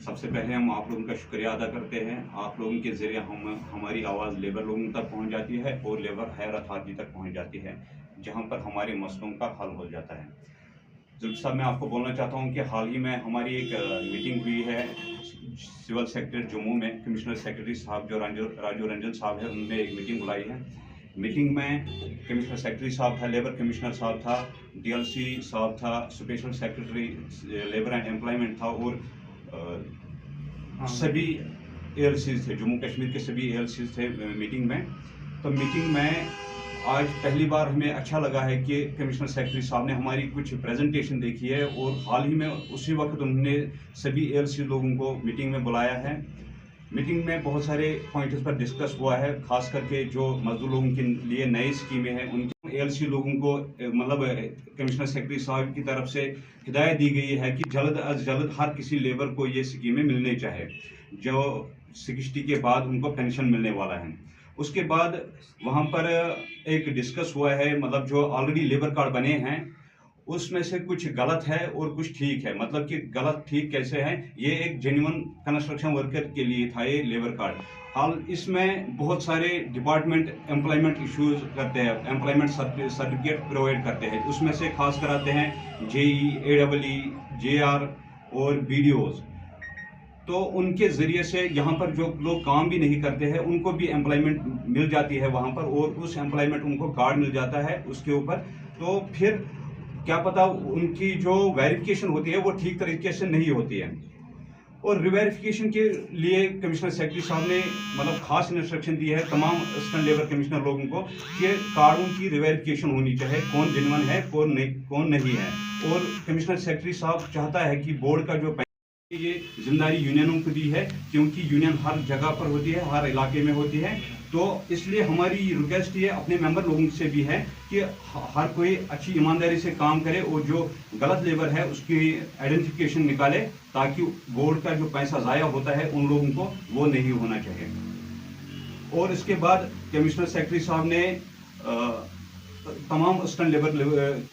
सबसे पहले हम आप लोगों का शुक्रिया अदा करते हैं। आप लोगों के ज़रिए हमारी आवाज़ लेबर लोगों तक पहुंच जाती है और लेबर हायर अथॉरिटी तक पहुंच जाती है, जहां पर हमारे मसलों का हल हो जाता है। जुल्फ़ साहब, मैं आपको बोलना चाहता हूं कि हाल ही में हमारी एक मीटिंग हुई है सिविल सेक्रेटरी जम्मू में। कमिश्नर सेक्रेटरी साहब जो राजू रंजन साहब है, उन्होंने एक मीटिंग बुलाई है। मीटिंग में कमिश्नर सेक्रेटरी साहब था, लेबर कमिश्नर साहब था, डीएलसी साहब था, special secretary labour and employment था और सभी एएलसीज थे, जम्मू कश्मीर के सभी एएलसीज थे मीटिंग में। तो मीटिंग में आज पहली बार हमें अच्छा लगा है कि कमिश्नर सेक्रेटरी साहब ने हमारी कुछ प्रेजेंटेशन देखी है और हाल ही में उसी वक्त उन्होंने सभी एएलसी लोगों को मीटिंग में बुलाया है। मीटिंग में बहुत सारे पॉइंट्स पर डिस्कस हुआ है, खास करके जो मजदूर लोगों के लिए नई स्कीमें हैं उनके एएलसी लोगों को मतलब कमिश्नर सेक्रेटरी साहब की तरफ से हिदायत दी गई है कि जल्द अज जल्द हर किसी लेबर को ये स्कीमें मिलनी चाहिए जो 60 के बाद उनको पेंशन मिलने वाला है। उसके बाद वहाँ पर एक डिस्कस हुआ है, मतलब जो ऑलरेडी लेबर कार्ड बने हैं उसमें से कुछ गलत है और कुछ ठीक है। मतलब कि गलत ठीक कैसे है, ये एक जेन्युइन कंस्ट्रक्शन वर्कर के लिए था ये लेबर कार्ड। हाल इसमें बहुत सारे डिपार्टमेंट एम्प्लॉयमेंट इश्यूज करते हैं, एम्प्लॉयमेंट सर्टिफिकेट प्रोवाइड करते हैं। उसमें से खास कराते हैं जेई, एडब्ल्यू, जेआर और बीडीओज। तो उनके ज़रिए से यहाँ पर जो लोग काम भी नहीं करते हैं उनको भी एम्प्लॉयमेंट मिल जाती है वहाँ पर, और उस एम्प्लॉयमेंट उनको कार्ड मिल जाता है उसके ऊपर। तो फिर क्या पता उनकी जो वेरिफिकेशन होती है वो ठीक तरीके से नहीं होती है, और रिवेरिफिकेशन के लिए कमिश्नर सेक्रेटरी साहब ने मतलब खास इंस्ट्रक्शन दी है तमाम असिस्टेंट लेबर कमिश्नर लोगों को कि कार्डों की रिवेरिफिकेशन होनी चाहिए, कौन जेन्युइन है कौन नहीं है। और कमिश्नर सेक्रेटरी साहब चाहता है कि बोर्ड का जो ये जिम्मेदारी यूनियनों को दी है, क्योंकि यूनियन हर जगह पर होती है, हर इलाके में होती है। तो इसलिए हमारी रिक्वेस्ट ये अपने मेंबर लोगों से भी है कि हर कोई अच्छी ईमानदारी से काम करे और जो गलत लेबर है उसकी आइडेंटिफिकेशन निकाले, ताकि बोर्ड का जो पैसा जाया होता है उन लोगों को वो नहीं होना चाहिए। और इसके बाद कमिश्नर सेक्रेटरी साहब ने तमाम असिस्टेंट लेबर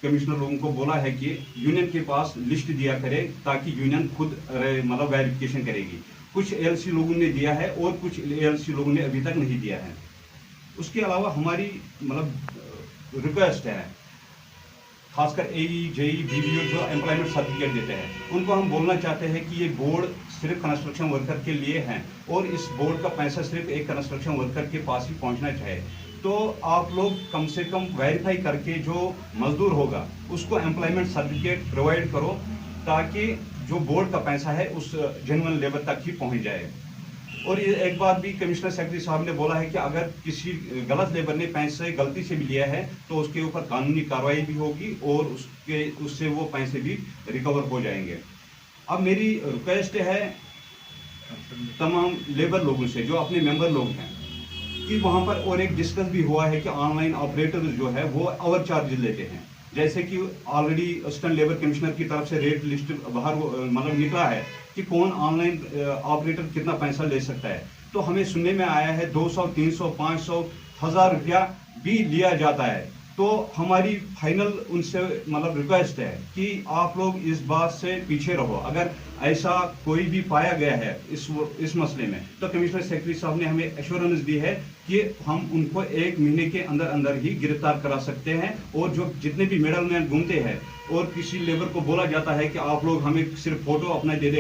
कमिश्नर लोगों को बोला है कि यूनियन के पास लिस्ट दिया करे, ताकि यूनियन खुद मतलब वेरिफिकेशन करेगी। कुछ एएलसी लोगों ने दिया है और कुछ एएलसी लोगों ने अभी तक नहीं दिया है। उसके अलावा हमारी मतलब रिक्वेस्ट है, खासकर एई, जेई, बीडीओ जो एम्प्लॉयमेंट सर्टिफिकेट देते हैं उनको हम बोलना चाहते हैं कि ये बोर्ड सिर्फ कंस्ट्रक्शन वर्कर के लिए है और इस बोर्ड का पैसा सिर्फ एक कंस्ट्रक्शन वर्कर के पास ही पहुंचना चाहिए। तो आप लोग कम से कम वेरीफाई करके जो मजदूर होगा उसको एम्प्लॉयमेंट सर्टिफिकेट प्रोवाइड करो, ताकि जो बोर्ड का पैसा है उस जेन्युइन लेबर तक ही पहुंच जाए। और ये एक बात भी कमिश्नर सेक्रेटरी साहब ने बोला है कि अगर किसी गलत लेबर ने पैसे गलती से भी लिया है तो उसके ऊपर कानूनी कार्रवाई भी होगी और उससे वो पैसे भी रिकवर हो जाएंगे। अब मेरी रिक्वेस्ट है तमाम लेबर लोगों से जो अपने मेंबर लोग हैं कि वहाँ पर और एक डिस्कस भी हुआ है कि ऑनलाइन ऑपरेटर जो है वो ओवर चार्जेस लेते हैं। जैसे कि ऑलरेडी असिस्टेंट लेबर कमिश्नर की तरफ से रेट लिस्ट बाहर मतलब निकला है कि कौन ऑनलाइन ऑपरेटर कितना पैसा ले सकता है। तो हमें सुनने में आया है 200, 300, 500, 1000 रुपया भी लिया जाता है। तो हमारी फाइनल उनसे मतलब रिक्वेस्ट है कि आप लोग इस बात से पीछे रहो। अगर ऐसा कोई भी पाया गया है इस मसले में तो कमिश्नर सेक्रेटरी साहब ने हमें एश्योरेंस दी है कि हम उनको 1 महीने के अंदर अंदर ही गिरफ्तार करा सकते हैं। और जो जितने भी मिडल मैन घूमते हैं और किसी लेबर को बोला जाता है कि आप लोग हमें सिर्फ फोटो अपना दे दे,